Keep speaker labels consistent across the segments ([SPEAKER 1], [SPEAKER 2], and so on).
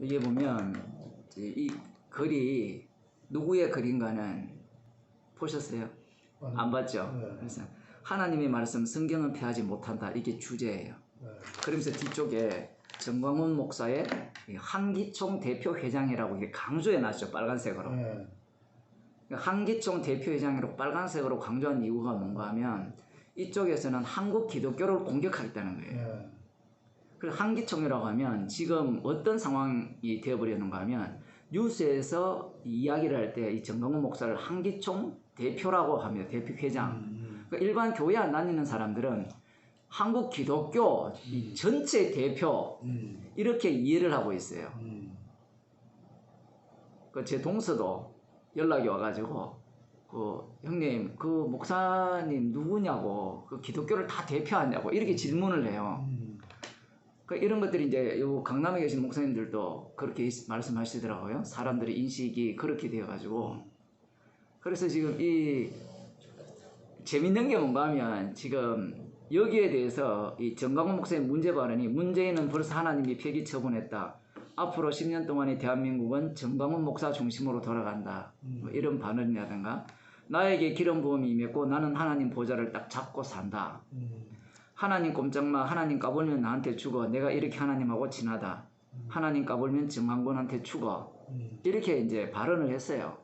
[SPEAKER 1] 여기 보면 이 글이 누구의 글인가는 보셨어요? 안 봤죠?
[SPEAKER 2] 네.
[SPEAKER 1] 그래서 하나님의 말씀 성경은 폐하지 못한다, 이게 주제예요.
[SPEAKER 2] 네.
[SPEAKER 1] 그러면서 뒤쪽에 정광훈 목사의 한기총 대표회장이라고 이게 강조해놨죠, 빨간색으로.
[SPEAKER 2] 네.
[SPEAKER 1] 한기총 대표회장이라고 빨간색으로 강조한 이유가 뭔가 하면 이쪽에서는 한국 기독교를 공격하겠다는 거예요.
[SPEAKER 2] 네.
[SPEAKER 1] 그리고 한기총이라고 하면 지금 어떤 상황이 되어버렸는가 하면 뉴스에서 이야기를 할 때 이 정광훈 목사를 한기총 대표라고 합니다. 대표회장. 그러니까 일반 교회 안 다니는 사람들은 한국 기독교 전체 대표 이렇게 이해를 하고 있어요. 제 동서도 연락이 와가지고 형님 그 목사님 누구냐고, 그 기독교를 다 대표하냐고 이렇게 질문을 해요. 이런 것들이 이제 요 강남에 계신 목사님들도 그렇게 말씀하시더라고요. 사람들의 인식이 그렇게 되어가지고. 그래서 지금 이 재밌는 게 뭔가 하면 지금 여기에 대해서 이 정광훈 목사의 문제 발언이, 문제는 벌써 하나님이 폐기 처분했다, 앞으로 10년 동안의 대한민국은 정광훈 목사 중심으로 돌아간다, 뭐 이런 발언이라든가, 나에게 기름 부음이 임했고 나는 하나님 보좌를 딱 잡고 산다, 하나님 꼼짝마, 하나님 까불면 나한테 죽어, 내가 이렇게 하나님하고 친하다, 하나님 까불면 정광훈한테 죽어, 이렇게 이제 발언을 했어요.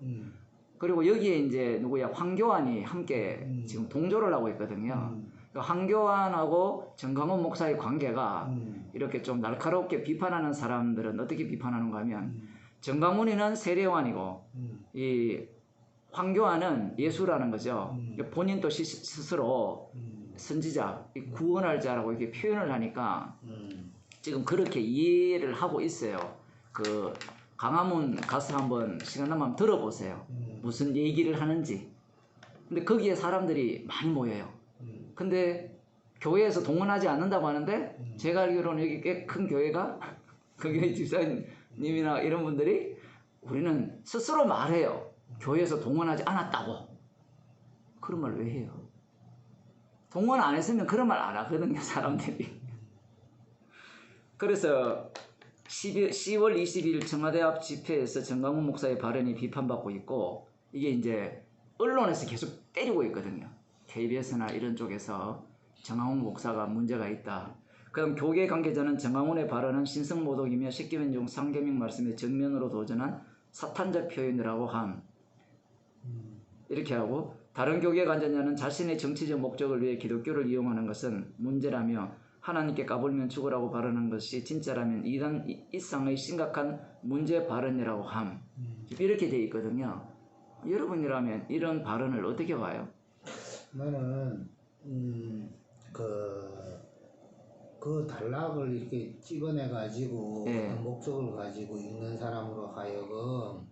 [SPEAKER 1] 그리고 여기에 이제 누구야, 황교안이 함께 지금 동조를 하고 있거든요. 황교안하고 정광훈 목사의 관계가 이렇게 좀 날카롭게 비판하는 사람들은 어떻게 비판하는가 하면, 정광훈이는 세례요한이고 이 황교안은 예수라는 거죠. 본인도 스스로 선지자, 구원할 자라고 이렇게 표현을 하니까 지금 그렇게 이해를 하고 있어요. 그 강화문 가서 한번 시간 나면 들어보세요. 무슨 얘기를 하는지. 근데 거기에 사람들이 많이 모여요. 근데 교회에서 동원하지 않는다고 하는데, 제가 알기로는 여기 꽤 큰 교회가 그 교회 집사님이나 이런 분들이 우리는 스스로 말해요. 교회에서 동원하지 않았다고. 그런 말 왜 해요? 동원 안 했으면 그런 말 안 하거든요, 사람들이. 그래서 10월 20일 청와대 앞 집회에서 정광훈 목사의 발언이 비판받고 있고, 이게 이제 언론에서 계속 때리고 있거든요. KBS나 이런 쪽에서 정광훈 목사가 문제가 있다. 그럼 교계 관계자는 정광훈의 발언은 신성모독이며 십계명 중 상계명 말씀에 정면으로 도전한 사탄적 표현이라고 함. 이렇게 하고, 다른 교계 관계자는 자신의 정치적 목적을 위해 기독교를 이용하는 것은 문제라며 하나님께 까불면 죽으라고 발언한 것이 진짜라면 이런 이상의 심각한 문제 발언이라고 함. 이렇게 돼 있거든요. 여러분이라면 이런 발언을 어떻게 봐요?
[SPEAKER 2] 나는 그 단락을 이렇게 찍어내 가지고
[SPEAKER 1] 네.
[SPEAKER 2] 어떤 목적을 가지고 읽는 사람으로 하여금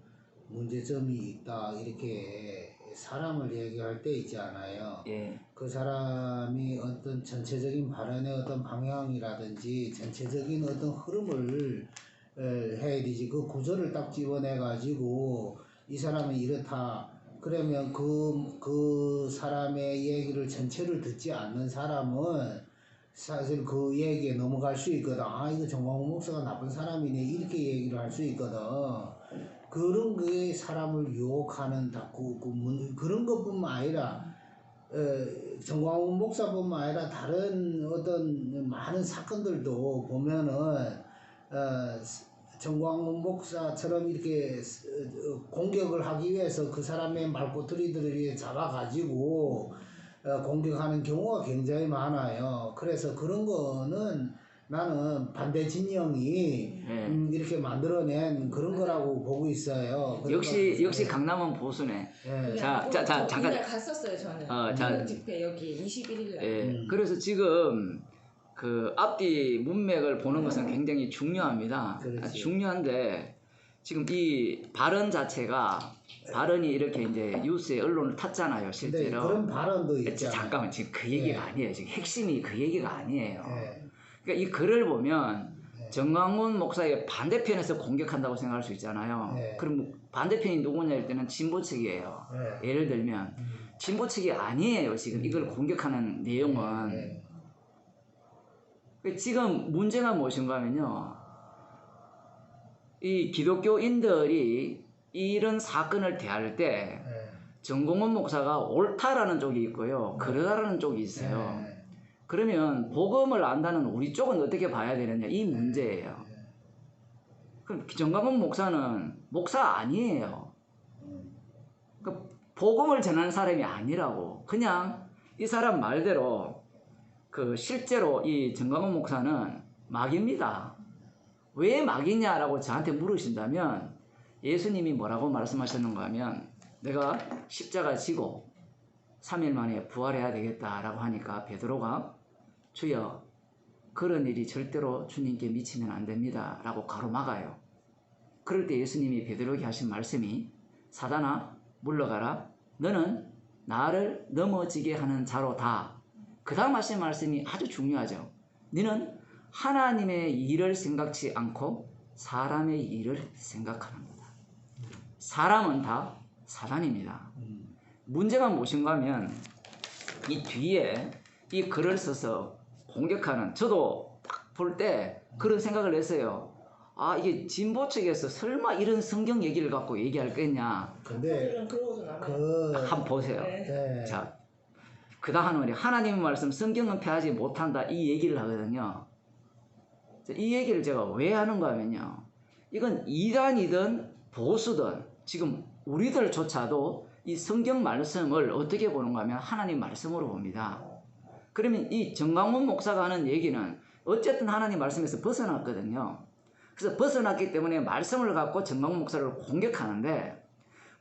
[SPEAKER 2] 문제점이 있다 이렇게 사람을 얘기할 때 있지 않아요.
[SPEAKER 1] 예.
[SPEAKER 2] 그 사람이 어떤 전체적인 발언의 어떤 방향이라든지 전체적인 어떤 흐름을 해야 되지. 그 구조를 딱 집어내 가지고 이 사람이 이렇다 그러면 그 사람의 얘기를 전체를 듣지 않는 사람은 사실 그 얘기에 넘어갈 수 있거든. 아, 이거 정광훈 목사가 나쁜 사람이네 이렇게 얘기를 할 수 있거든. 그런 게 사람을 유혹하는 그런 것뿐만 아니라 정광훈 목사뿐만 아니라 다른 어떤 많은 사건들도 보면은 정광훈 목사처럼 이렇게 공격을 하기 위해서 그 사람의 말꼬투리들을 잡아가지고 공격하는 경우가 굉장히 많아요. 그래서 그런 거는 나는 반대 진영이 이렇게 만들어낸 그런 거라고 보고 있어요.
[SPEAKER 1] 역시 강남은 보수네. 잠깐.
[SPEAKER 3] 그날 갔었어요, 저는. 집회 여기 21일 날.
[SPEAKER 1] 그래서 지금 그 앞뒤 문맥을 보는 것은 굉장히 중요합니다. 중요한데 지금 이 발언 자체가 발언이 이렇게 이제 뉴스에 언론을 탔잖아요, 실제로.
[SPEAKER 2] 그런 발언도 있잖아요.
[SPEAKER 1] 잠깐만, 지금 그 얘기가 아니에요. 지금 핵심이 그 얘기가 아니에요. 그러니까 이 글을 보면 정광훈 목사의 반대편에서 공격한다고 생각할 수 있잖아요. 그럼 반대편이 누구냐 할 때는 진보 측이에요. 예를 들면 진보 측이 아니에요. 지금 이걸 공격하는 내용은. 지금 문제가 무엇인가 하면요, 이 기독교인들이 이런 사건을 대할 때
[SPEAKER 2] 예.
[SPEAKER 1] 정공원 목사가 옳다라는 쪽이 있고요, 그러다라는 쪽이 있어요.
[SPEAKER 2] 예.
[SPEAKER 1] 그러면 복음을 안다는 우리 쪽은 어떻게 봐야 되느냐, 이 문제예요. 그럼 정광훈 목사는 목사 아니에요. 그러니까 복음을 전하는 사람이 아니라고. 그냥 이 사람 말대로 그 실제로 이 정광훈 목사는 마귀입니다. 왜 마귀냐라고 저한테 물으신다면 예수님이 뭐라고 말씀하셨는가 하면 내가 십자가 지고 3일 만에 부활해야 되겠다라고 하니까 베드로가 주여 그런 일이 절대로 주님께 미치면 안 됩니다 라고 가로막아요. 그럴 때 예수님이 베드로에게 하신 말씀이 사단아 물러가라 너는 나를 넘어지게 하는 자로다. 그 다음 하신 말씀이 아주 중요하죠. 너는 하나님의 일을 생각지 않고 사람의 일을 생각하는 거다. 사람은 다 사단입니다. 문제가 무엇인가 하면 이 뒤에 이 글을 써서 공격하는, 저도 딱 볼 때 그런 생각을 했어요. 아, 이게 진보 측에서 설마 이런 성경 얘기를 갖고 얘기할 거냐.
[SPEAKER 2] 근데
[SPEAKER 1] 한번 보세요.
[SPEAKER 2] 네.
[SPEAKER 1] 자, 그 다음 말이 하나님의 말씀 성경은 폐하지 못한다 이 얘기를 하거든요. 이 얘기를 제가 왜 하는가 하면요, 이건 이단이든 보수든 지금 우리들조차도 이 성경 말씀을 어떻게 보는가 하면 하나님 말씀으로 봅니다. 그러면 이 정광훈 목사가 하는 얘기는 어쨌든 하나님 말씀에서 벗어났거든요. 그래서 벗어났기 때문에 말씀을 갖고 정광훈 목사를 공격하는데,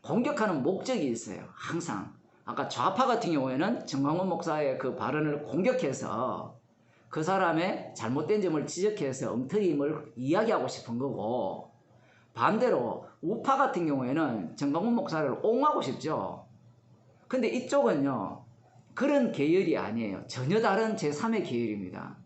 [SPEAKER 1] 공격하는 목적이 있어요. 항상 아까 좌파 같은 경우에는 정광훈 목사의 그 발언을 공격해서 그 사람의 잘못된 점을 지적해서 엉터리임을 이야기하고 싶은 거고, 반대로 우파 같은 경우에는 정광훈 목사를 옹호하고 싶죠. 근데 이쪽은요 그런 계열이 아니에요. 전혀 다른 제3의 계열입니다.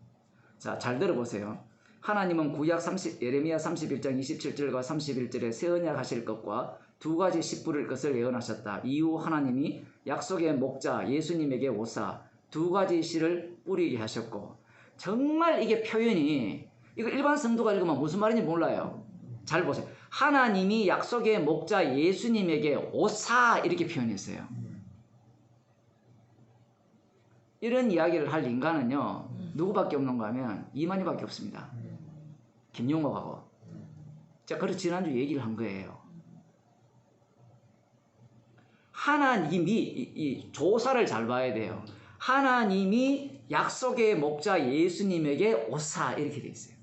[SPEAKER 1] 자, 잘 들어보세요. 하나님은 구약 예레미야 31장 27절과 31절에 새 언약 하실 것과 두 가지 씨 뿌릴 것을 예언하셨다. 이후 하나님이 약속의 목자 예수님에게 오사 두 가지 씨를 뿌리게 하셨고, 정말 이게 표현이, 이거 일반 성도가 읽으면 무슨 말인지 몰라요. 잘 보세요. 하나님이 약속의 목자 예수님에게 오사 이렇게 표현했어요. 이런 이야기를 할 인간은요 누구밖에 없는가 하면 이만희밖에 없습니다. 김용옥하고. 자, 그래서 지난주 얘기를 한 거예요. 하나님이 이 조사를 잘 봐야 돼요. 하나님이 약속의 목자 예수님에게 오사 이렇게 돼 있어요.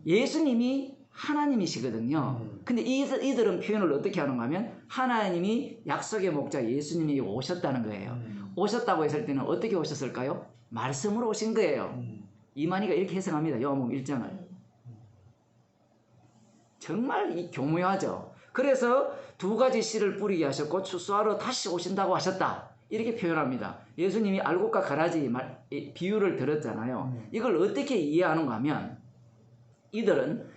[SPEAKER 1] 예수님이 하나님이시거든요. 근데 이들은 표현을 어떻게 하는가 하면 하나님이 약속의 목자 예수님이 오셨다는 거예요. 오셨다고 했을 때는 어떻게 오셨을까요? 말씀으로 오신 거예요. 이만희가 이렇게 해석합니다. 요한복음 1장을. 정말 교묘하죠. 그래서 두 가지 씨를 뿌리게 하셨고 추수하러 다시 오신다고 하셨다. 이렇게 표현합니다. 예수님이 알곡과 가라지 비유를 들었잖아요. 이걸 어떻게 이해하는가 하면 이들은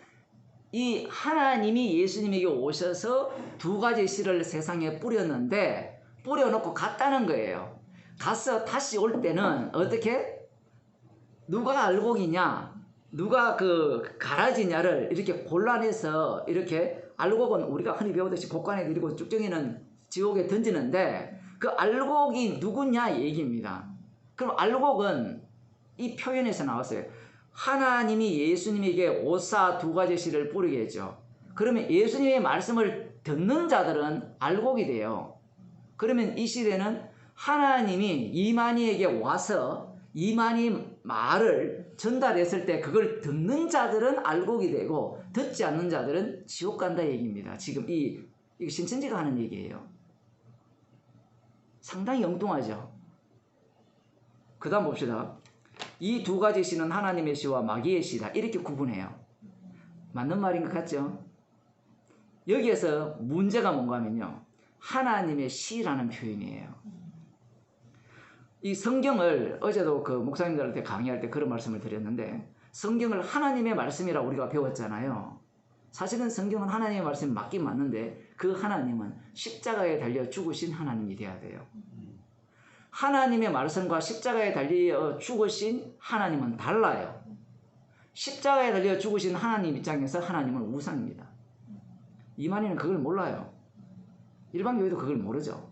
[SPEAKER 1] 이 하나님이 예수님에게 오셔서 두 가지 씨를 세상에 뿌렸는데 뿌려놓고 갔다는 거예요. 가서 다시 올 때는 어떻게? 누가 알곡이냐 누가 그 가라지냐를 이렇게 골라내서, 이렇게 알곡은 우리가 흔히 배우듯이 곡간에 들이고 쭉정이는 지옥에 던지는데 그 알곡이 누구냐 얘기입니다. 그럼 알곡은 이 표현에서 나왔어요. 하나님이 예수님에게 오사 두 가지 씨를 뿌리게 했죠. 그러면 예수님의 말씀을 듣는 자들은 알곡이 돼요. 그러면 이 시대는 하나님이 이만희에게 와서 이만희 말을 전달했을 때 그걸 듣는 자들은 알곡이 되고 듣지 않는 자들은 지옥 간다 얘기입니다. 지금 이거 신천지가 하는 얘기예요. 상당히 엉뚱하죠. 그 다음 봅시다. 이 두 가지 씨는 하나님의 씨와 마귀의 씨다. 이렇게 구분해요. 맞는 말인 것 같죠? 여기에서 문제가 뭔가 하면요, 하나님의 씨라는 표현이에요. 이 성경을 어제도 그 목사님들한테 강의할 때 그런 말씀을 드렸는데, 성경을 하나님의 말씀이라고 우리가 배웠잖아요. 사실은 성경은 하나님의 말씀이 맞긴 맞는데 그 하나님은 십자가에 달려 죽으신 하나님이 돼야 돼요. 하나님의 말씀과 십자가에 달려 죽으신 하나님은 달라요. 십자가에 달려 죽으신 하나님 입장에서 하나님은 우상입니다. 이만희는 그걸 몰라요. 일반 교회도 그걸 모르죠.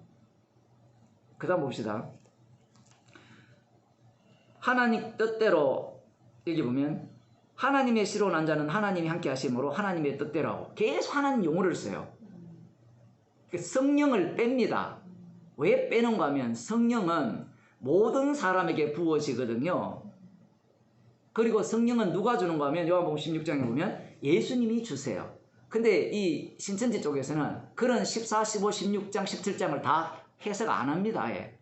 [SPEAKER 1] 그 다음 봅시다. 하나님 뜻대로 여기 보면 하나님의 씨로 난 자는 하나님이 함께 하심으로 하나님의 뜻대로 하고 계속 하나님 용어를 써요. 성령을 뺍니다. 왜 빼는가 하면 성령은 모든 사람에게 부어지거든요. 그리고 성령은 누가 주는가 하면 요한복음 16장에 보면 예수님이 주세요. 근데 이 신천지 쪽에서는 그런 14, 15, 16장, 17장을 다 해석 안 합니다. 아예.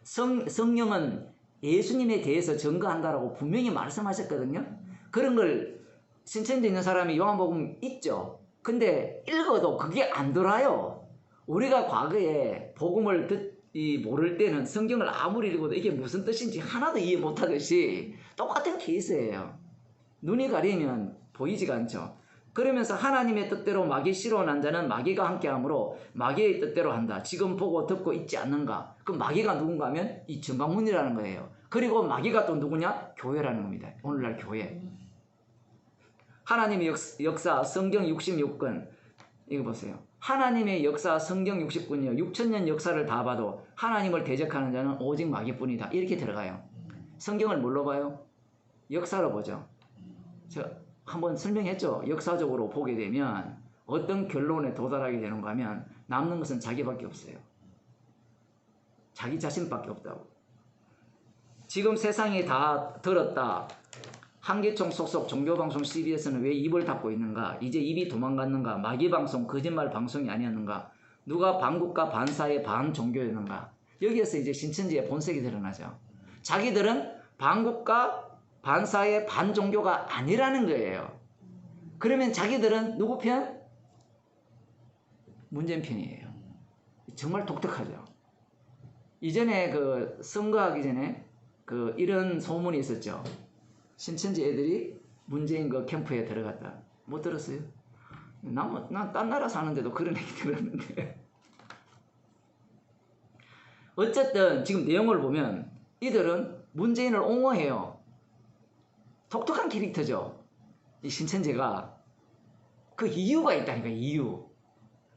[SPEAKER 1] 성령은 예수님에 대해서 증거한다라고 분명히 말씀하셨거든요. 그런 걸 신천지에 있는 사람이 요한복음 있죠. 근데 읽어도 그게 안 들어요. 우리가 과거에 복음을 모를 때는 성경을 아무리 읽어도 이게 무슨 뜻인지 하나도 이해 못하듯이 똑같은 케이스예요. 눈이 가리면 보이지가 않죠. 그러면서 하나님의 뜻대로 마귀 씨로 난 자는 마귀가 함께하므로 마귀의 뜻대로 한다. 지금 보고 듣고 있지 않는가? 그럼 마귀가 누군가 하면 이 정강문이라는 거예요. 그리고 마귀가 또 누구냐? 교회라는 겁니다. 오늘날 교회. 하나님의 역사 성경 66권 이거 보세요. 하나님의 역사 성경 60권이요. 6천년 역사를 다 봐도 하나님을 대적하는 자는 오직 마귀뿐이다. 이렇게 들어가요. 성경을 뭘로 봐요? 역사로 보죠. 제가 한번 설명했죠. 역사적으로 보게 되면 어떤 결론에 도달하게 되는가 하면 남는 것은 자기밖에 없어요. 자기 자신밖에 없다고. 지금 세상이 다 들었다. 한기총 속속 종교방송 CBS는 왜 입을 닫고 있는가? 이제 입이 도망갔는가? 마귀방송, 거짓말 방송이 아니었는가? 누가 반국가 반사의 반종교였는가? 여기에서 이제 신천지의 본색이 드러나죠. 자기들은 반국가 반사의 반종교가 아니라는 거예요. 그러면 자기들은 누구 편? 문재인 편이에요. 정말 독특하죠. 이전에 그 선거하기 전에 그 이런 소문이 있었죠. 신천지 애들이 문재인 그 캠프에 들어갔다. 못 들었어요? 난 딴 나라 사는데도 그런 얘기 들었는데. 어쨌든 지금 내용을 보면 이들은 문재인을 옹호해요. 독특한 캐릭터죠. 이 신천지가. 그 이유가 있다니까, 이유.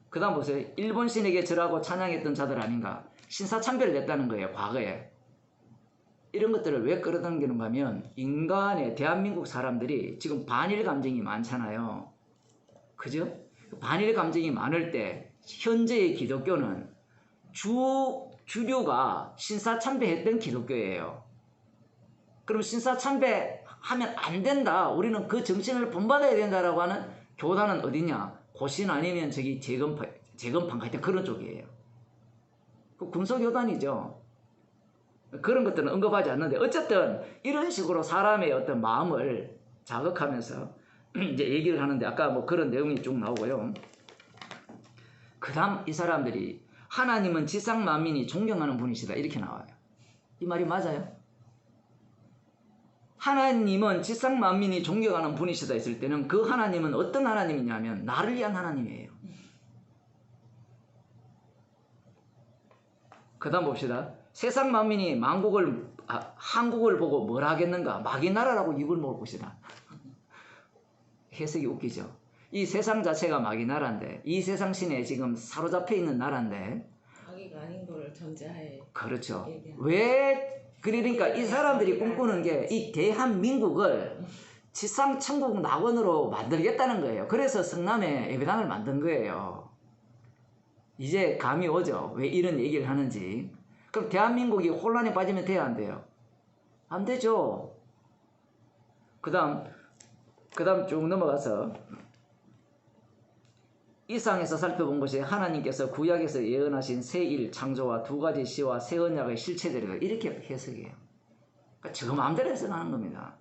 [SPEAKER 1] 그 다음 보세요. 일본 신에게 절하고 찬양했던 자들 아닌가. 신사참배를 냈다는 거예요, 과거에. 이런 것들을 왜 끌어당기는가 하면 인간의 대한민국 사람들이 지금 반일 감정이 많잖아요. 그죠? 반일 감정이 많을 때 현재의 기독교는 주류가 신사참배했던 기독교예요. 그럼 신사참배하면 안 된다. 우리는 그 정신을 본받아야 된다라고 하는 교단은 어디냐? 고신 아니면 저기 재건판 같은 그런 쪽이에요. 그 군소교단이죠. 그런 것들은 언급하지 않는데 어쨌든 이런 식으로 사람의 어떤 마음을 자극하면서 이제 얘기를 하는데 아까 뭐 그런 내용이 쭉 나오고요. 그 다음 이 사람들이 하나님은 지상 만민이 존경하는 분이시다 이렇게 나와요. 이 말이 맞아요? 하나님은 지상 만민이 존경하는 분이시다 했을 때는 그 하나님은 어떤 하나님이냐면 나를 위한 하나님이에요. 그 다음 봅시다. 세상 만민이 한국을 보고 뭘 하겠는가? 마귀 나라라고 입을 모을 것이다. 해석이 웃기죠. 이 세상 자체가 마귀 나라인데 이 세상 신에 지금 사로잡혀 있는 나라인데
[SPEAKER 3] 마귀가 아닌 걸 전제하에
[SPEAKER 1] 그렇죠. 왜 그러니까 이 사람들이 꿈꾸는 게 이 대한민국을 지상 천국 낙원으로 만들겠다는 거예요. 그래서 성남에 예배당을 만든 거예요. 이제 감이 오죠. 왜 이런 얘기를 하는지. 그럼 대한민국이 혼란에 빠지면 돼야 안 돼요? 안 되죠. 그 다음 쭉 넘어가서 이 상에서 살펴본 것이 하나님께서 구약에서 예언하신 새 일 창조와 두 가지 시와 새 언약의 실체들이다. 이렇게 해석해요. 그러니까 저 마음대로 해석하는 겁니다.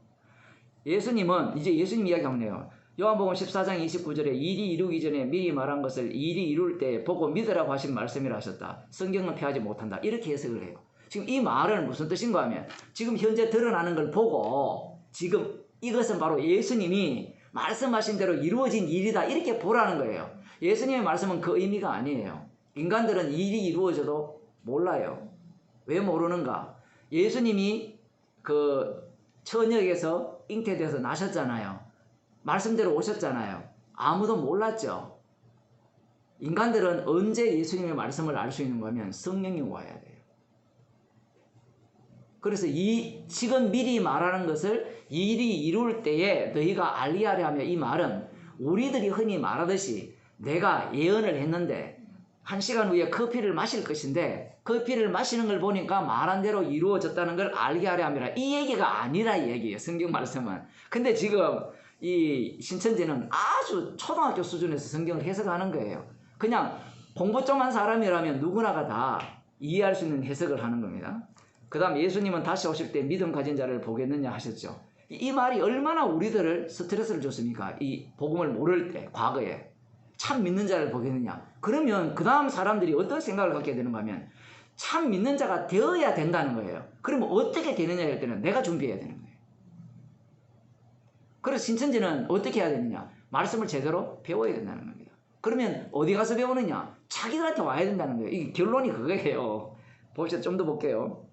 [SPEAKER 1] 예수님은 이제 예수님 이야기 한번 해요. 요한복음 14장 29절에 일이 이루기 전에 미리 말한 것을 일이 이룰 때 보고 믿으라고 하신 말씀이라 하셨다. 성경은 폐하지 못한다. 이렇게 해석을 해요. 지금 이 말은 무슨 뜻인가 하면 지금 현재 드러나는 걸 보고 지금 이것은 바로 예수님이 말씀하신 대로 이루어진 일이다. 이렇게 보라는 거예요. 예수님의 말씀은 그 의미가 아니에요. 인간들은 일이 이루어져도 몰라요. 왜 모르는가? 예수님이 그 천역에서 잉태돼서 나셨잖아요. 말씀대로 오셨잖아요. 아무도 몰랐죠. 인간들은 언제 예수님의 말씀을 알 수 있는 거면 성령이 와야 돼요. 그래서 이 지금 미리 말하는 것을 일이 이룰 때에 너희가 알리하려 하며, 이 말은 우리들이 흔히 말하듯이 내가 예언을 했는데 1시간 후에 커피를 마실 것인데 커피를 마시는 걸 보니까 말한 대로 이루어졌다는 걸 알게 하려 함이라, 이 얘기가 아니라 이 얘기예요. 성경 말씀은. 근데 지금 이 신천지는 아주 초등학교 수준에서 성경을 해석하는 거예요. 그냥 공부 좀 한 사람이라면 누구나가 다 이해할 수 있는 해석을 하는 겁니다. 그 다음 예수님은 다시 오실 때 믿음 가진 자를 보겠느냐 하셨죠. 이 말이 얼마나 우리들을 스트레스를 줬습니까? 이 복음을 모를 때, 과거에. 참 믿는 자를 보겠느냐. 그러면 그 다음 사람들이 어떤 생각을 갖게 되는가 하면 참 믿는 자가 되어야 된다는 거예요. 그러면 어떻게 되느냐 할 때는 내가 준비해야 되는 거예요. 그래서 신천지는 어떻게 해야 되느냐. 말씀을 제대로 배워야 된다는 겁니다. 그러면 어디 가서 배우느냐. 자기들한테 와야 된다는 거예요. 이 결론이 그거예요. 봅시다. 좀 더 볼게요.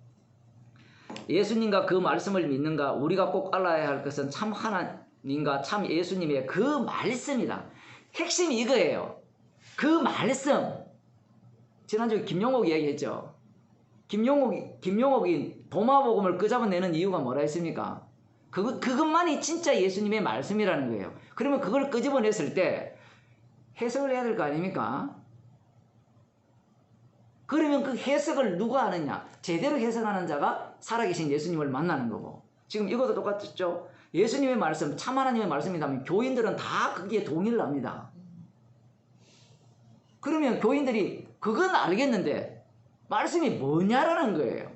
[SPEAKER 1] 예수님과 그 말씀을 믿는가. 우리가 꼭 알아야 할 것은 참 하나님과 참 예수님의 그 말씀이다. 핵심이 이거예요. 그 말씀. 지난주에 김용옥 이야기했죠. 김용옥이 도마복음을 끄잡아내는 이유가 뭐라 했습니까? 그것만이 진짜 예수님의 말씀이라는 거예요. 그러면 그걸 끄집어냈을 때 해석을 해야 될 거 아닙니까? 그러면 그 해석을 누가 하느냐? 제대로 해석하는 자가 살아계신 예수님을 만나는 거고. 지금 이것도 똑같죠? 예수님의 말씀, 참 하나님의 말씀이라면 교인들은 다 거기에 동의를 합니다. 그러면 교인들이 그건 알겠는데 말씀이 뭐냐라는 거예요.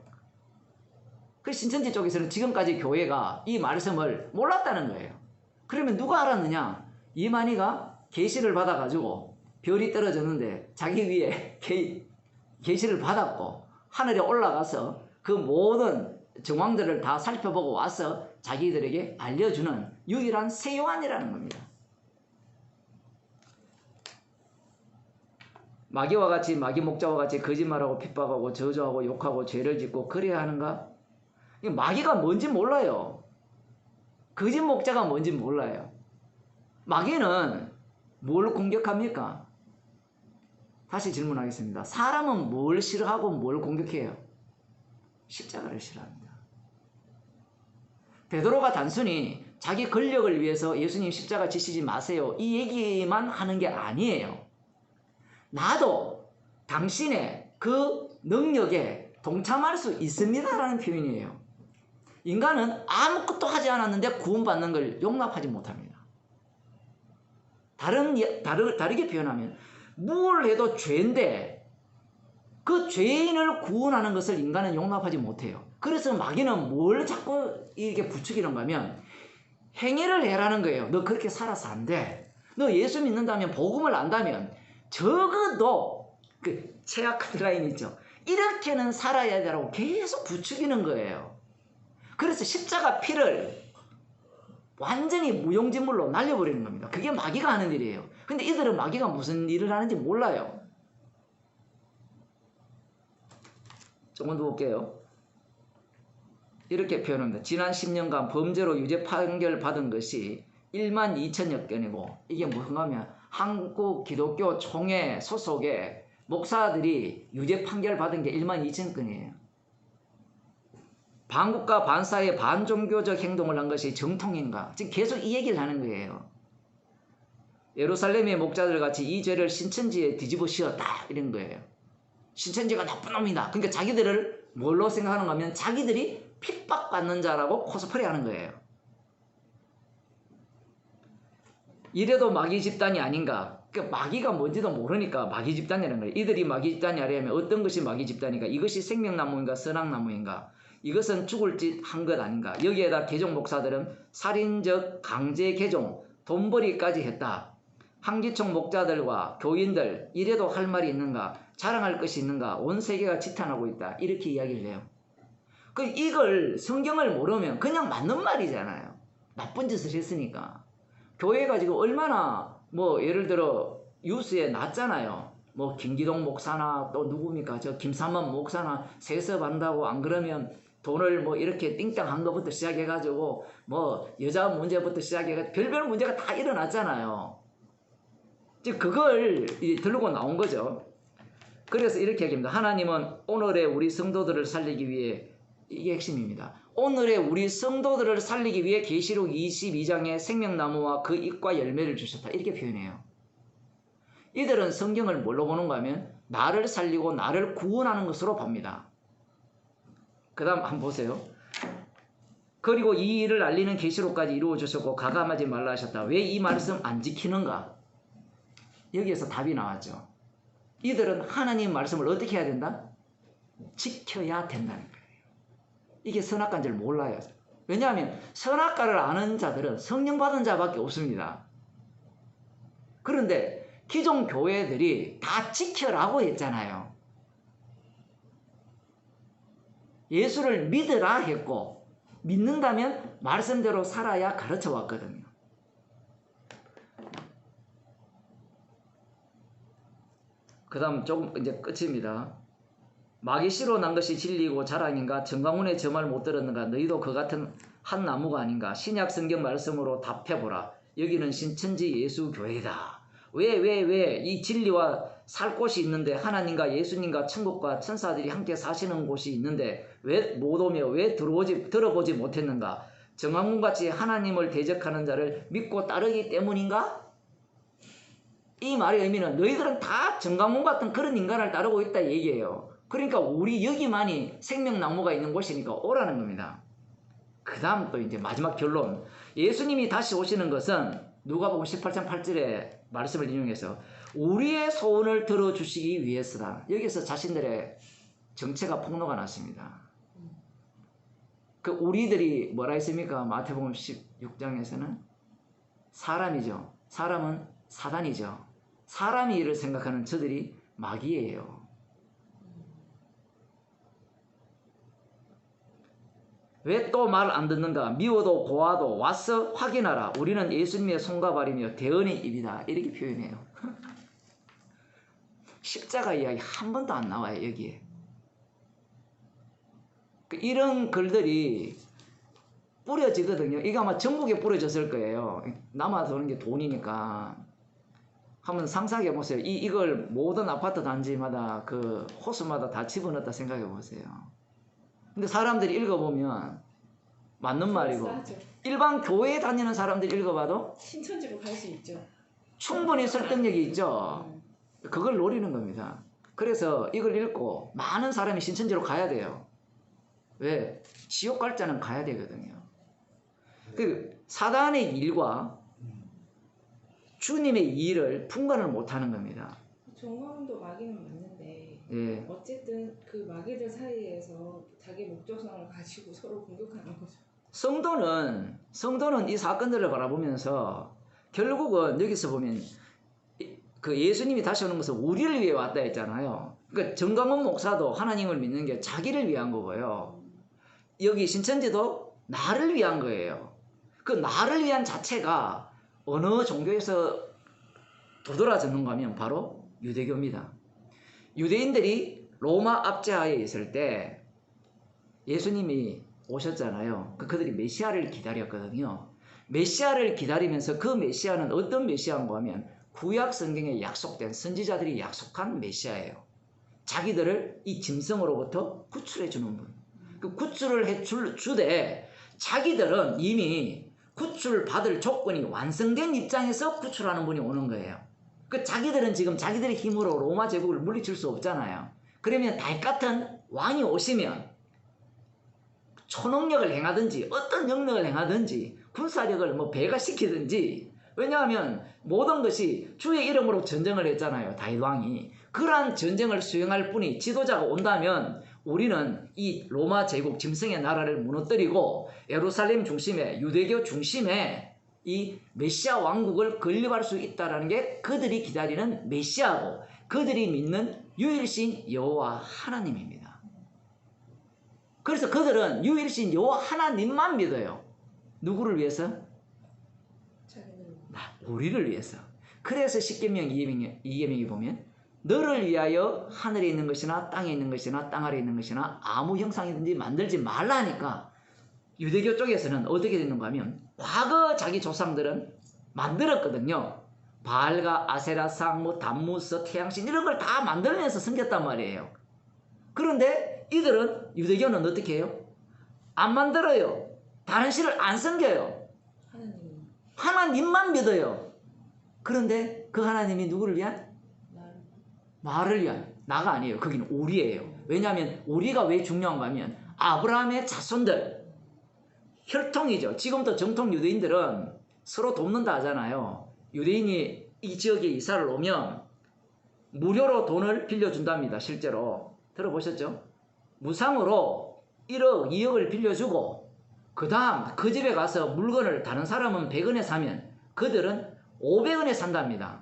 [SPEAKER 1] 그 신천지 쪽에서는 지금까지 교회가 이 말씀을 몰랐다는 거예요. 그러면 누가 알았느냐? 이만희가 계시를 받아가지고 별이 떨어졌는데 자기 위에 계시를 받았고 하늘에 올라가서 그 모든 정황들을 다 살펴보고 와서 자기들에게 알려주는 유일한 세요한이라는 겁니다. 마귀와 같이, 마귀 목자와 같이 거짓말하고 핍박하고 저주하고 욕하고 죄를 짓고 그래야 하는가? 마귀가 뭔지 몰라요. 거짓 목자가 뭔지 몰라요. 마귀는 뭘 공격합니까? 다시 질문하겠습니다. 사람은 뭘 싫어하고 뭘 공격해요? 십자가를 싫어합니다. 베드로가 단순히 자기 권력을 위해서 예수님 십자가 지시지 마세요 이 얘기만 하는 게 아니에요. 나도 당신의 그 능력에 동참할 수 있습니다라는 표현이에요. 인간은 아무것도 하지 않았는데 구원받는 걸 용납하지 못합니다. 다르게 표현하면 뭘 해도 죄인데 그 죄인을 구원하는 것을 인간은 용납하지 못해요. 그래서 마귀는 뭘 자꾸 이렇게 부추기는가 하면 행위를 해라는 거예요. 너 그렇게 살아서 안 돼. 너 예수 믿는다면, 복음을 안다면 적어도 그 최악 라인 있죠. 이렇게는 살아야 되라고 계속 부추기는 거예요. 그래서 십자가 피를 완전히 무용지물로 날려버리는 겁니다. 그게 마귀가 하는 일이에요. 근데 이들은 마귀가 무슨 일을 하는지 몰라요. 조금 더 볼게요. 이렇게 표현합니다. 지난 10년간 범죄로 유죄 판결 받은 것이 1만 2천여 건이고, 이게 뭔가 하면 한국 기독교 총회 소속의 목사들이 유죄 판결 받은 게 1만 2천 건이에요. 반국가 반사의 반종교적 행동을 한 것이 정통인가? 지금 계속 이 얘기를 하는 거예요. 예루살렘의 목자들 같이 이 죄를 신천지에 뒤집어 씌웠다 이런 거예요. 신천지가 나쁜 놈이다. 그러니까 자기들을 뭘로 생각하는가 하면 자기들이 핍박받는 자라고 코스프레 하는 거예요. 이래도 마귀 집단이 아닌가? 그러니까 마귀가 뭔지도 모르니까 마귀 집단이라는 거예요. 이들이 마귀 집단이 아니라면 어떤 것이 마귀 집단인가? 이것이 생명나무인가 선악나무인가? 이것은 죽을 짓 한 것 아닌가? 여기에다 개종 목사들은 살인적 강제 개종, 돈벌이까지 했다. 한기총 목자들과 교인들 이래도 할 말이 있는가? 자랑할 것이 있는가? 온 세계가 지탄하고 있다. 이렇게 이야기를 해요. 이걸 성경을 모르면 그냥 맞는 말이잖아요. 나쁜 짓을 했으니까. 교회가 지금 얼마나 예를 들어 뉴스에 났잖아요. 김기동 목사나 또 누굽니까? 저 김삼원 목사나 세습한다고 안 그러면 돈을 뭐 이렇게 띵땅한 것부터 시작해가지고 뭐 여자 문제부터 시작해가지고 별별 문제가 다 일어났잖아요. 즉 그걸 들고 나온 거죠. 그래서 이렇게 얘기합니다. 하나님은 오늘의 우리 성도들을 살리기 위해, 이게 핵심입니다. 오늘의 우리 성도들을 살리기 위해 계시록 22장에 생명나무와 그 잎과 열매를 주셨다. 이렇게 표현해요. 이들은 성경을 뭘로 보는가 하면 나를 살리고 나를 구원하는 것으로 봅니다. 그 다음 한번 보세요. 그리고 이 일을 알리는 계시록까지 이루어주셨고 가감하지 말라 하셨다. 왜 이 말씀 안 지키는가? 여기에서 답이 나왔죠. 이들은 하나님 말씀을 어떻게 해야 된다? 지켜야 된다는 거예요. 이게 선악과인 줄 몰라요. 왜냐하면 선악과를 아는 자들은 성령 받은 자밖에 없습니다. 그런데 기존 교회들이 다 지켜라고 했잖아요. 예수를 믿으라 했고 믿는다면 말씀대로 살아야 가르쳐 왔거든요. 그 다음 조금 이제 끝입니다. 마귀 씨로 난 것이 진리이고 자랑인가? 정강훈의 저 말 못 들었는가? 너희도 그 같은 한 나무가 아닌가? 신약 성경 말씀으로 답해보라. 여기는 신천지 예수 교회다. 왜 이 진리와 살 곳이 있는데 하나님과 예수님과 천국과 천사들이 함께 사시는 곳이 있는데 왜 못 오며 왜 들어보지 못했는가? 정강훈같이 하나님을 대적하는 자를 믿고 따르기 때문인가? 이 말의 의미는 너희들은 다 정강훈 같은 그런 인간을 따르고 있다 얘기예요. 그러니까 우리 여기만이 생명나무가 있는 곳이니까 오라는 겁니다. 그 다음 또 이제 마지막 결론. 예수님이 다시 오시는 것은 누가복음 18장 8절의 말씀을 인용해서 우리의 소원을 들어주시기 위해서다. 여기서 자신들의 정체가 폭로가 났습니다. 그 우리들이 뭐라 했습니까? 마태복음 16장에서는 사람이죠. 사람은 사단이죠. 사람이 이를 생각하는 저들이 마귀예요. 왜 또 말 안 듣는가? 미워도 고와도 와서 확인하라. 우리는 예수님의 손과 발이며 대언의 입이다. 이렇게 표현해요. 십자가 이야기 한 번도 안 나와요. 여기에. 이런 글들이 뿌려지거든요. 이게 아마 전국에 뿌려졌을 거예요. 남아서 오는 게 돈이니까. 한번 상상해 보세요. 이걸 모든 아파트 단지마다 그 호수마다 다 집어넣었다 생각해 보세요. 근데 사람들이 읽어보면 맞는 말이고 일반 교회에 다니는 사람들이 읽어봐도
[SPEAKER 3] 신천지로 갈 수 있죠.
[SPEAKER 1] 충분히 설득력이 있죠. 그걸 노리는 겁니다. 그래서 이걸 읽고 많은 사람이 신천지로 가야 돼요. 왜? 지옥 갈 자는 가야 되거든요. 그 사단의 일과 주님의 일을 분간을 못하는 겁니다.
[SPEAKER 3] 정강훈도 마귀는 맞는데
[SPEAKER 1] 예.
[SPEAKER 3] 어쨌든 그 마귀들 사이에서 자기 목적성을 가지고 서로 공격하는 거죠.
[SPEAKER 1] 성도는 이 사건들을 바라보면서 결국은 여기서 보면 그 예수님이 다시 오는 것은 우리를 위해 왔다 했잖아요. 그러니까 정강훈 목사도 하나님을 믿는 게 자기를 위한 거고요. 여기 신천지도 나를 위한 거예요. 그 나를 위한 자체가 어느 종교에서 도드라졌는가 하면 바로 유대교입니다. 유대인들이 로마 압제하에 있을 때 예수님이 오셨잖아요. 그들이 메시아를 기다렸거든요. 메시아를 기다리면서 그 메시아는 어떤 메시아인가 하면 구약 성경에 약속된 선지자들이 약속한 메시아예요. 자기들을 이 짐승으로부터 구출해 주는 분. 그 구출을 해 주되 자기들은 이미 구출 받을 조건이 완성된 입장에서 구출하는 분이 오는 거예요. 그 자기들은 지금 자기들의 힘으로 로마 제국을 물리칠 수 없잖아요. 그러면 달 같은 왕이 오시면 초능력을 행하든지 어떤 능력을 행하든지 군사력을 뭐 배가시키든지, 왜냐하면 모든 것이 주의 이름으로 전쟁을 했잖아요. 다윗 왕이. 그러한 전쟁을 수행할 분이 지도자가 온다면 우리는 이 로마 제국 짐승의 나라를 무너뜨리고 예루살렘 중심에 유대교 중심에 이 메시아 왕국을 건립할 수 있다는 게 그들이 기다리는 메시아고 그들이 믿는 유일신 여호와 하나님입니다. 그래서 그들은 유일신 여호와 하나님만 믿어요. 누구를 위해서? 우리를 위해서. 그래서 십계명 이계명에 보면 너를 위하여 하늘에 있는 것이나 땅에 있는 것이나 땅 아래에 있는 것이나 아무 형상이든지 만들지 말라니까 유대교 쪽에서는 어떻게 되는가 하면 과거 자기 조상들은 만들었거든요. 바알과 아세라상, 뭐 담무스, 태양신 이런 걸 다 만들면서 섬겼단 말이에요. 그런데 이들은 유대교는 어떻게 해요? 안 만들어요. 다른 신을 안 섬겨요.
[SPEAKER 3] 하나님
[SPEAKER 1] 하나님만 믿어요. 그런데 그 하나님이 누구를 위한? 나를 위한. 나가 아니에요. 거기는 우리예요. 왜냐하면 우리가 왜 중요한가 하면 아브라함의 자손들 혈통이죠. 지금도 정통 유대인들은 서로 돕는다 하잖아요. 유대인이 이 지역에 이사를 오면 무료로 돈을 빌려준답니다. 실제로 들어보셨죠? 무상으로 1억, 2억을 빌려주고 그 다음 그 집에 가서 물건을 다른 사람은 100원에 사면 그들은 500원에 산답니다.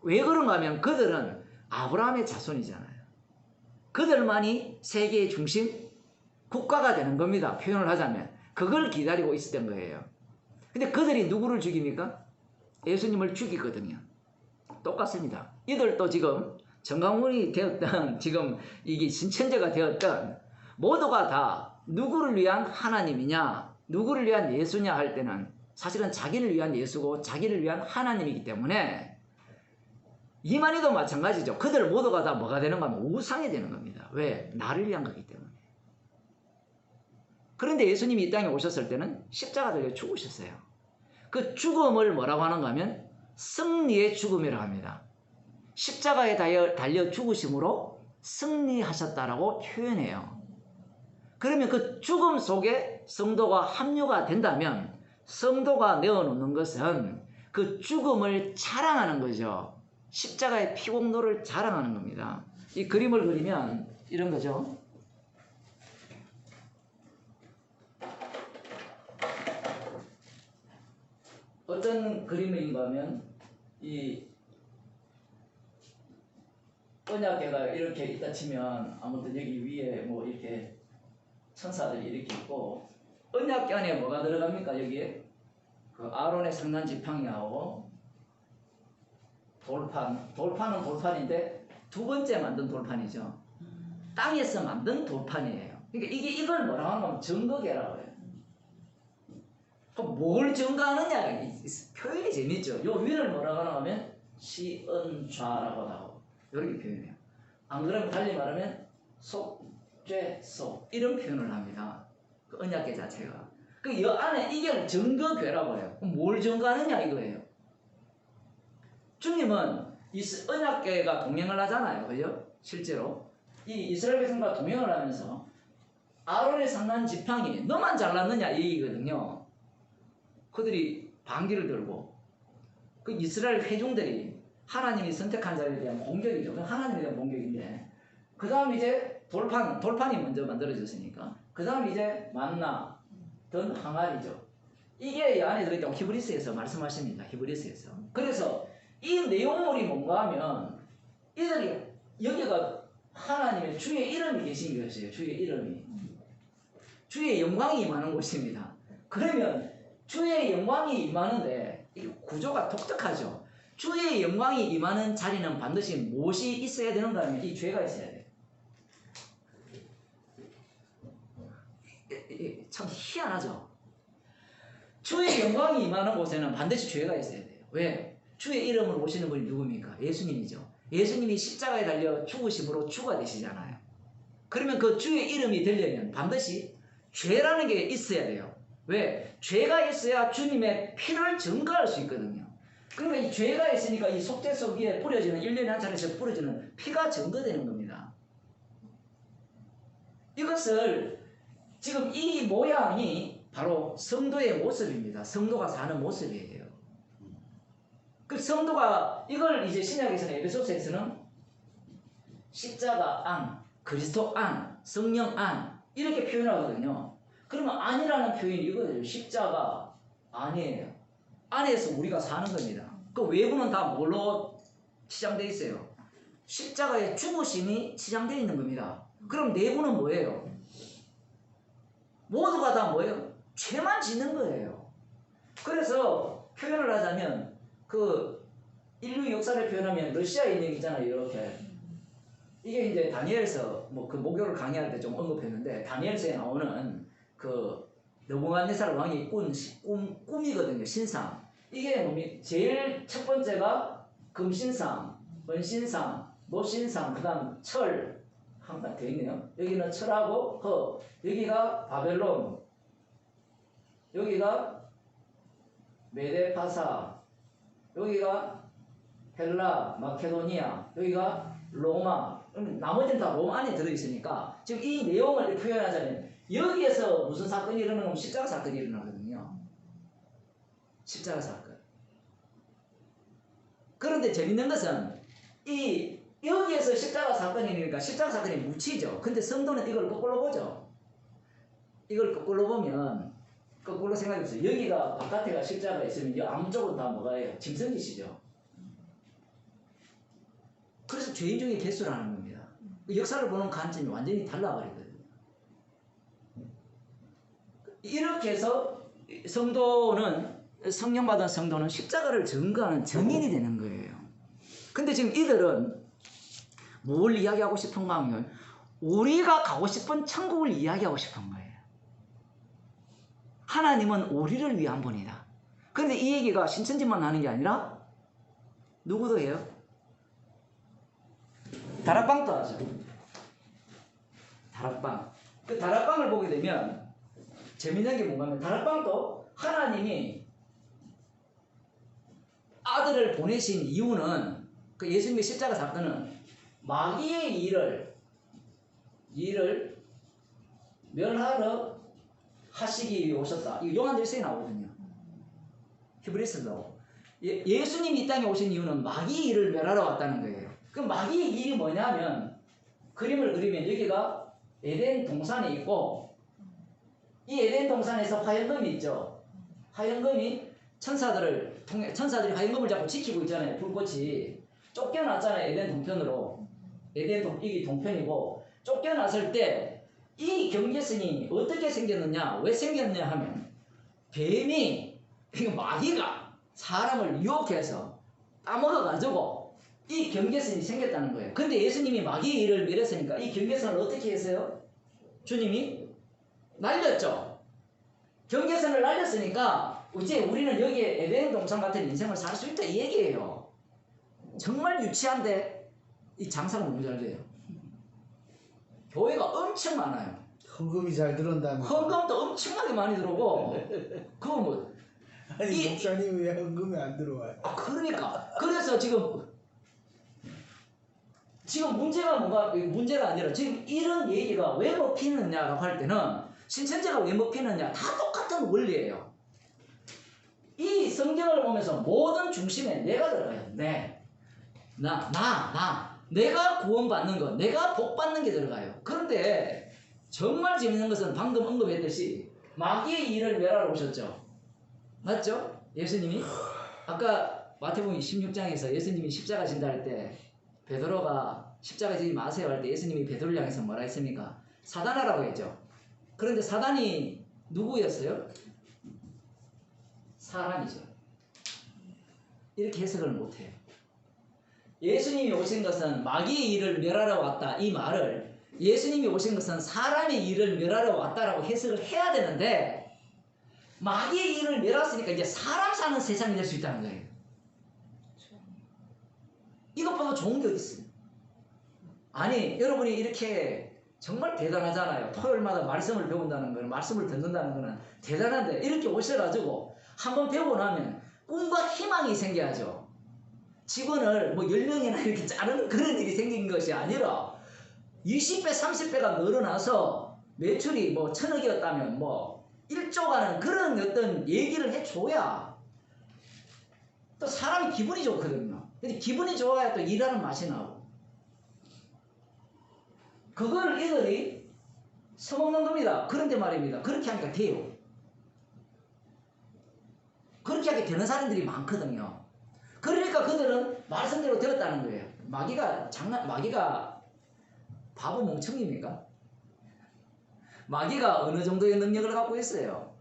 [SPEAKER 1] 왜 그런가 하면 그들은 아브라함의 자손이잖아요. 그들만이 세계의 중심 국가가 되는 겁니다. 표현을 하자면 그걸 기다리고 있었던 거예요. 근데 그들이 누구를 죽입니까? 예수님을 죽이거든요. 똑같습니다. 이들도 지금 정강훈이 되었던 지금 이게 신천지가 되었던 모두가 다 누구를 위한 하나님이냐 누구를 위한 예수냐 할 때는 사실은 자기를 위한 예수고 자기를 위한 하나님이기 때문에 이만희도 마찬가지죠. 그들 모두가 다 뭐가 되는가 하면 우상이 되는 겁니다. 왜? 나를 위한 거기 때문에. 그런데 예수님이 이 땅에 오셨을 때는 십자가 달려 죽으셨어요. 그 죽음을 뭐라고 하는가 하면 승리의 죽음이라고 합니다. 십자가에 달려 죽으심으로 승리하셨다라고 표현해요. 그러면 그 죽음 속에 성도가 합류가 된다면 성도가 내어놓는 것은 그 죽음을 자랑하는 거죠. 십자가의 피공로를 자랑하는 겁니다. 이 그림을 그리면 이런 거죠. 어떤 그림인가 하면 이 언약궤가 이렇게 있다 치면 아무튼 여기 위에 뭐 이렇게 천사들이 이렇게 있고 언약궤 안에 뭐가 들어갑니까? 여기에 그 아론의 성난 지팡이하고 돌판은 돌판인데 두 번째 만든 돌판이죠. 땅에서 만든 돌판이에요. 그러니까 이걸 뭐라고 하면 증거궤라고 해요. 그럼 뭘 증거하느냐? 표현이 재밌죠. 요 위를 뭐라고 하면 시은좌라고 하고 이렇게 표현해요. 안 그러면 달리 말하면 속죄소 이런 표현을 합니다. 그 언약궤 자체가. 그 여 안에 이게 증거궤라고 해요. 그럼 뭘 증거하느냐 이거예요. 주님은 이 언약궤가 동행을 하잖아요. 그죠? 실제로 이 이스라엘 백성과 동행을 하면서 아론의 상난 지팡이 너만 잘났느냐 이 얘기거든요. 그들이 반기를 들고 그 이스라엘 회중들이 하나님이 선택한 자에 대한 공격이죠. 하나님에 대한 공격인데 그 다음 이제 돌판이 먼저 만들어졌으니까 그 다음 이제 만나 든 항아리죠. 이게 이 안에 들어있다고 히브리서에서 말씀하십니다. 히브리서에서. 그래서 이 내용물이 뭔가 하면 이들이 여기가 하나님의 주의 이름이 계신 것이에요. 주의 이름이. 주의 영광이 임하는 곳입니다. 그러면 주의 영광이 임하는데 이 구조가 독특하죠. 주의 영광이 임하는 자리는 반드시 무엇이 있어야 되는가 하면 이 죄가 있어야 돼요. 참 희한하죠. 주의 영광이 임하는 곳에는 반드시 죄가 있어야 돼요. 왜? 주의 이름으로 오시는 분이 누굽니까? 예수님이죠. 예수님이 십자가에 달려 죽으심으로 주가 되시잖아요. 그러면 그 주의 이름이 되려면 반드시 죄라는 게 있어야 돼요. 왜? 죄가 있어야 주님의 피를 증거할 수 있거든요. 그러니까 이 죄가 있으니까 이 속죄소 위에 뿌려지는 1년에 한 차례씩 뿌려지는 피가 증거되는 겁니다. 이것을 지금 이 모양이 바로 성도의 모습입니다. 성도가 사는 모습이에요. 그 성도가 이걸 이제 신약에서는 에베소서에서는 십자가 안, 그리스도 안, 성령 안 이렇게 표현하거든요. 그러면 안이라는 표현이 이거예요. 십자가 안이에요. 안에서 우리가 사는 겁니다. 그 외부는 다 뭘로 치장되어 있어요? 십자가의 죽으심이 치장되어 있는 겁니다. 그럼 내부는 뭐예요? 모두가 다 뭐예요? 죄만 짓는 거예요. 그래서 표현을 하자면 인류 역사를 표현하면 러시아 인형 있잖아요. 이렇게. 이게 이제 다니엘서 뭐 그 목요를 강의할 때 좀 언급했는데 다니엘서에 나오는 그 느부갓네살 왕이 꾼 꿈이거든요. 신상. 이게 뭡니까? 제일 첫 번째가 금신상, 은신상, 노신상, 그다음 철 한가 돼 있네요. 여기는 철하고 허, 여기가 바벨론, 여기가 메데파사, 여기가 헬라, 마케도니아, 여기가 로마. 나머지는 다 로마 안에 들어있으니까 지금 이 내용을 표현하자면 여기에서 무슨 사건이 일어나면 십자가 사건이 일어나거든요. 십자가 사건. 그런데 재밌는 것은 이 여기에서 십자가 사건이니까 십자가 사건이 묻히죠. 근데 성도는 이걸 거꾸로 보죠. 이걸 거꾸로 보면 거꾸로 생각해보세요. 여기가 바깥에가 십자가가 있으면 이 앞쪽은 다 뭐가예요? 짐승이시죠. 그래서 죄인중의 개수라는 겁니다. 역사를 보는 관점이 완전히 달라버리거든요. 이렇게 해서 성도는 성령받은 성도는 십자가를 증거하는 증인이 되는 거예요. 근데 지금 이들은 뭘 이야기하고 싶은가 하면 우리가 가고 싶은 천국을 이야기하고 싶은 거예요. 하나님은 우리를 위한 분이다. 그런데 이 얘기가 신천지만 하는 게 아니라 누구도 해요? 다락방도 하죠. 다락방. 그 다락방을 보게 되면 재밌는 게 뭔가 하면 다락방도 하나님이 아들을 보내신 이유는 그 예수님의 십자가 사건은 마귀의 일을 멸하러 하시기 위해 오셨다. 이거 요한 1서에 나오거든요. 히브리서도. 예수님이 이 땅에 오신 이유는 마귀의 일을 멸하러 왔다는 거예요. 그 마귀의 일이 뭐냐면 그림을 그리면 여기가 에덴 동산이 있고 이 에덴 동산에서 화염금이 있죠. 화염금이 천사들이 화염금을 잡고 지키고 있잖아요. 불꽃이 쫓겨났잖아요. 에덴 동편으로. 이게 동편이고 쫓겨났을 때 이 경계선이 어떻게 생겼느냐, 왜 생겼느냐 하면 뱀이, 마귀가 사람을 유혹해서 따먹어가지고 이 경계선이 생겼다는 거예요. 근데 예수님이 마귀의 일을 멸했으니까 이 경계선을 어떻게 했어요? 주님이 날렸죠. 경계선을 날렸으니까 이제 우리는 여기에 에덴 동산 같은 인생을 살 수 있다 이 얘기예요. 정말 유치한데 이 장사가 너무 잘 돼요. 교회가 엄청 많아요.
[SPEAKER 2] 헌금이 잘 들어온다면.
[SPEAKER 1] 헌금도 엄청나게 많이 들어오고 그거 뭐
[SPEAKER 2] 아니 목사님 왜 헌금이 안 들어와요?
[SPEAKER 1] 그러니까 그래서 지금 문제가 뭔가 문제가 아니라 지금 이런 얘기가 왜 먹히느냐라고 할 때는 신천지가 왜 먹히느냐 다 똑같은 원리예요. 이 성경을 보면서 모든 중심에 내가 들어가요. 내가 구원받는 것, 내가 복받는 게 들어가요. 그런데 정말 재밌는 것은 방금 언급했듯이 마귀의 일을 멸하러 오셨죠. 맞죠? 예수님이 아까 마태복음 16장에서 예수님이 십자가 진다 할 때 베드로가 십자가 지지 마세요 할 때 예수님이 베드로를 향해서 뭐라 했습니까? 사단아라고 했죠. 그런데 사단이 누구였어요? 사람이죠. 이렇게 해석을 못해요. 예수님이 오신 것은 마귀의 일을 멸하러 왔다. 이 말을 예수님이 오신 것은 사람의 일을 멸하러 왔다라고 해석을 해야 되는데 마귀의 일을 멸했으니까 이제 사람 사는 세상이 될 수 있다는 거예요. 이것보다 좋은 게 어디 있어요? 아니 여러분이 이렇게 정말 대단하잖아요. 토요일마다 말씀을 배운다는 거는 말씀을 듣는다는 거는 대단한데 이렇게 오셔가지고 한번 배우고 나면 꿈과 희망이 생겨야죠. 직원을 뭐 10명이나 이렇게 자르는 그런 일이 생긴 것이 아니라 20배, 30배가 늘어나서 매출이 뭐 1000억이었다면 뭐 1조 가는 그런 어떤 얘기를 해줘야 또 사람이 기분이 좋거든요. 근데 기분이 좋아야 또 일하는 맛이 나고. 그걸 이들이 써먹는 겁니다. 그런데 말입니다. 그렇게 하니까 돼요. 그렇게 하게 되는 사람들이 많거든요. 그러니까 그들은 말씀대로 들었다는 거예요. 마귀가 바보 멍청입니까? 마귀가 어느 정도의 능력을 갖고 있어요.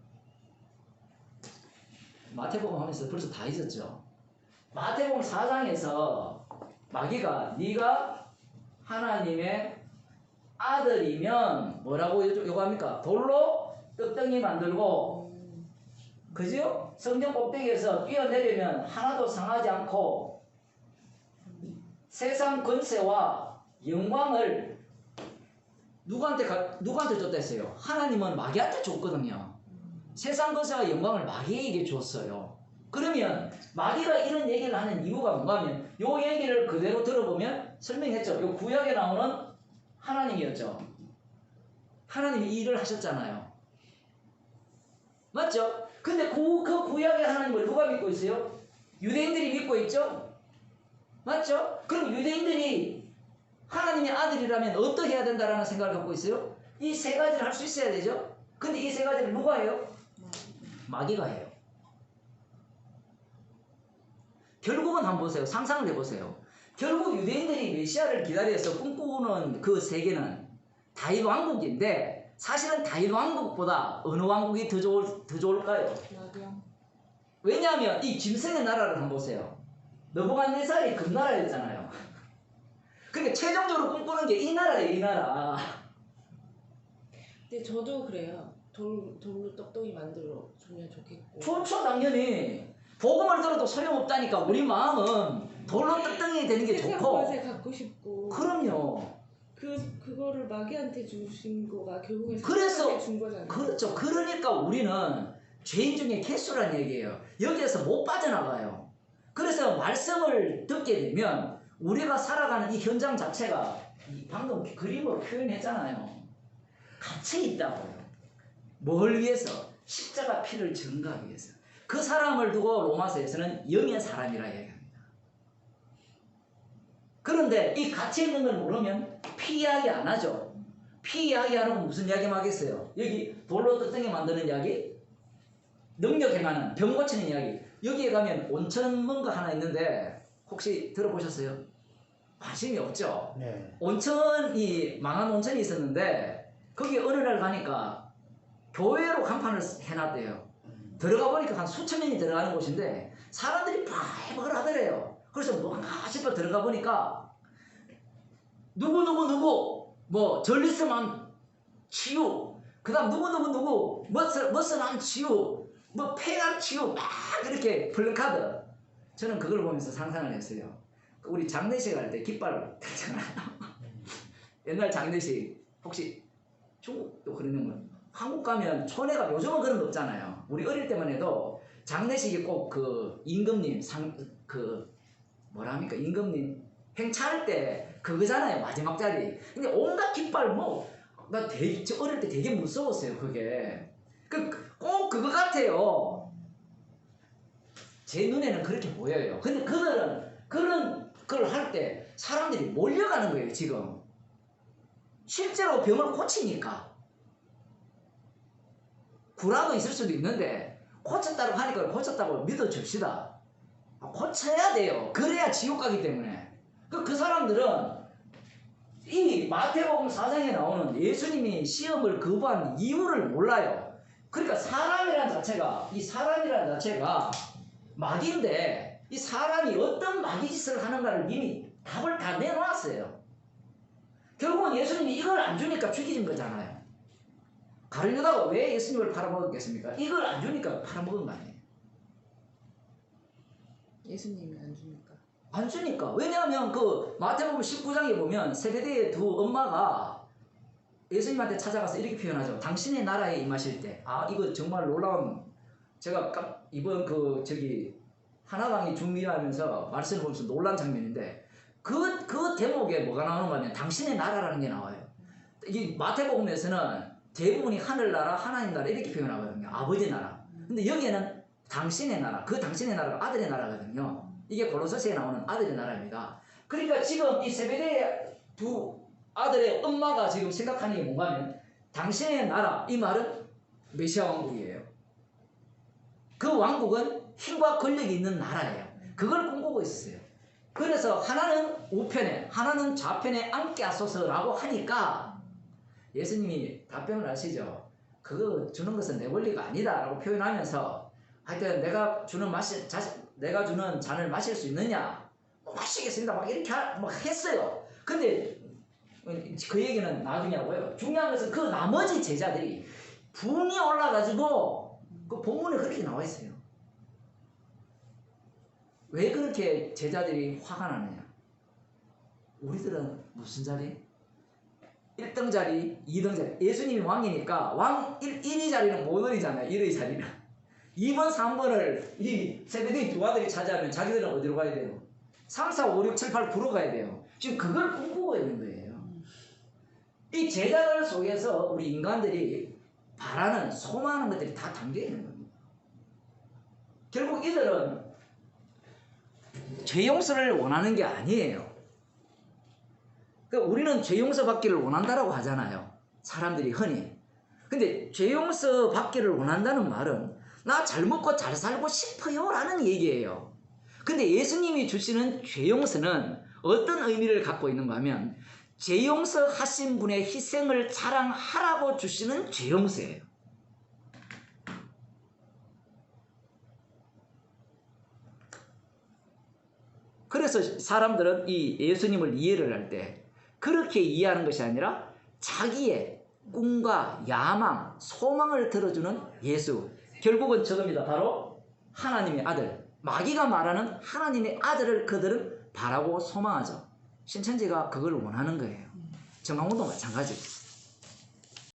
[SPEAKER 1] 마태복음 하면서 벌써 다 잊었죠. 마태복음 4장에서 마귀가 네가 하나님의 아들이면 뭐라고 요구합니까? 돌로 떡덩이 만들고, 그죠? 성전 꼭대기에서 뛰어내리면 하나도 상하지 않고 세상 권세와 영광을 누구한테 줬다 했어요? 하나님은 마귀한테 줬거든요. 세상 권세와 영광을 마귀에게 줬어요. 그러면 마귀가 이런 얘기를 하는 이유가 뭔가 하면 요 얘기를 그대로 들어보면 설명했죠. 요 구약에 나오는 하나님이었죠. 하나님이 이 일을 하셨잖아요. 맞죠? 근데 그 구약의 하나님을 누가 믿고 있어요? 유대인들이 믿고 있죠? 맞죠? 그럼 유대인들이 하나님의 아들이라면 어떻게 해야 된다라는 생각을 갖고 있어요? 이 세 가지를 할 수 있어야 되죠? 근데 이 세 가지를 누가 해요? 마귀가 해요. 결국은 한번 보세요. 상상을 해보세요. 결국 유대인들이 메시아를 기다려서 꿈꾸는 그 세계는 다윗 왕국인데 사실은 다윗 왕국보다 어느 왕국이 더 좋을까요? 왜냐하면 이 짐승의 나라를 한번 보세요. 느부갓네살이 금나라였잖아요. 그러니까 최종적으로 꿈꾸는 게 이 나라예요. 이 나라.
[SPEAKER 3] 근데 저도 그래요. 돌로 떡덩이 만들어 주면 좋겠고.
[SPEAKER 1] 좋죠, 당연히. 복음을 들어도 소용없다니까. 우리 마음은 돌로 떡덩이 되는 게
[SPEAKER 3] 세상
[SPEAKER 1] 좋고.
[SPEAKER 3] 것에 갖고 싶고.
[SPEAKER 1] 그럼요.
[SPEAKER 3] 그거를 마귀한테 주신 거가 결국에
[SPEAKER 1] 그래서
[SPEAKER 3] 사람한테 준 거잖아요.
[SPEAKER 1] 그렇죠. 그러니까 우리는 죄인 중에 개수란 얘기예요. 여기에서 못 빠져나가요. 그래서 말씀을 듣게 되면 우리가 살아가는 이 현장 자체가 방금 그림으로 표현했잖아요. 갇혀 있다고요. 뭘 위해서? 십자가 피를 증거하기 위해서. 그 사람을 두고 로마서에서는 영의 사람이라 얘기합니다. 그런데 이 갇혀 있는 걸 모르면 피 이야기 안 하죠. 피 이야기 안 하고 무슨 이야기만 하겠어요? 여기 돌로 떡덩이 만드는 이야기, 능력 행하는, 병 고치는 이야기. 여기에 가면 온천 뭔가 하나 있는데 혹시 들어보셨어요? 관심이 없죠?
[SPEAKER 2] 네.
[SPEAKER 1] 온천이, 망한 온천이 있었는데 거기 어느 날 가니까 교회로 간판을 해놨대요. 들어가 보니까 한 수천 명이 들어가는 곳인데 사람들이 발박을 하더래요. 그래서 뭔가 싶어 들어가 보니까 누구 뭐 전리스만 치유, 그 다음 누구 머스남 치유, 뭐 폐암 치유 막 이렇게 플래카드. 저는 그걸 보면서 상상을 했어요. 우리 장례식 할 때 깃발 달잖아요. 옛날 장례식 혹시 중국도 그러는 거, 한국 가면 촌에가 요즘은 그런 거 없잖아요. 우리 어릴 때만 해도 장례식이 꼭 그 임금님 뭐라 합니까? 임금님 행차할 때 그거잖아요. 마지막 자리. 근데 온갖 깃발 나 어릴 때 되게 무서웠어요. 그게 꼭 그거 같아요. 제 눈에는 그렇게 보여요. 근데 그들은 그런 걸 할 때 사람들이 몰려가는 거예요. 지금 실제로 병을 고치니까. 구라도 있을 수도 있는데 고쳤다고 하니까 고쳤다고 믿어줍시다. 고쳐야 돼요. 그래야 지옥 가기 때문에. 그 사람들은 이 마태복음 4장에 나오는 예수님이 시험을 거부한 이유를 몰라요. 그러니까 사람이라는 자체가 마귀인데 이 사람이 어떤 마귀 짓을 하는가를 이미 답을 다 내놓았어요. 결국은 예수님이 이걸 안 주니까 죽이신 거잖아요. 가룟유다가 왜 예수님을 팔아먹었겠습니까? 이걸 안 주니까 팔아먹은 거 아니에요.
[SPEAKER 3] 예수님이 안 주니까.
[SPEAKER 1] 안 주니까. 왜냐하면 그 마태복음 19장에 보면 세베대의 두 엄마가 예수님한테 찾아가서 이렇게 표현하죠. 당신의 나라에 임하실 때. 이거 정말 놀라운, 제가 이번 하나 강의 준비하면서 말씀을 보면서 놀란 장면인데 그 대목에 뭐가 나오는가 하면 당신의 나라라는 게 나와요. 이 마태복음에서는 대부분이 하늘나라, 하나님 나라 이렇게 표현하거든요. 아버지 나라. 근데 여기에는 당신의 나라, 그 당신의 나라가 아들의 나라거든요. 이게 골로새서에 나오는 아들의 나라입니다. 그러니까 지금 이 세베대의 두 아들의 엄마가 지금 생각하는 게 뭔가 하면 당신의 나라, 이 말은 메시아 왕국이에요. 그 왕국은 힘과 권력이 있는 나라예요. 그걸 꿈꾸고 있었어요. 그래서 하나는 우편에, 하나는 좌편에 앉게 하소서라고 하니까 예수님이 답변을 하시죠. 그거 주는 것은 내 권리가 아니다 라고 표현하면서 하여튼 내가 내가 주는 잔을 마실 수 있느냐? 마시겠습니다. 막 이렇게 막 했어요. 근데 그 얘기는 나중에 하고요. 중요한 것은 그 나머지 제자들이 분이 올라가지고 그 본문에 그렇게 나와 있어요. 왜 그렇게 제자들이 화가 나느냐? 우리들은 무슨 자리? 1등 자리, 2등 자리. 예수님이 왕이니까 왕 1위 자리는 못 오리잖아요. 1위 자리는. 2번, 3번을 이 세베대인 두 아들이 차지하면 자기들은 어디로 가야 돼요? 3, 4, 5, 6, 7, 8, 9로 가야 돼요. 지금 그걸 꿈꾸고 있는 거예요. 이 제자들 속에서 우리 인간들이 바라는, 소망하는 것들이 다 담겨 있는 겁니다. 결국 이들은 죄 용서를 원하는 게 아니에요. 그러니까 우리는 죄 용서 받기를 원한다라고 하잖아요. 사람들이 흔히. 근데 죄 용서 받기를 원한다는 말은 나 잘 먹고 잘 살고 싶어요 라는 얘기예요. 근데 예수님이 주시는 죄 용서는 어떤 의미를 갖고 있는가 하면 죄 용서하신 분의 희생을 자랑하라고 주시는 죄 용서예요. 그래서 사람들은 이 예수님을 이해를 할 때 그렇게 이해하는 것이 아니라 자기의 꿈과 야망, 소망을 들어주는 예수. 결국은 저겁니다. 바로 하나님의 아들. 마귀가 말하는 하나님의 아들을 그들은 바라고 소망하죠. 신천지가 그걸 원하는 거예요. 정강훈도 마찬가지예요.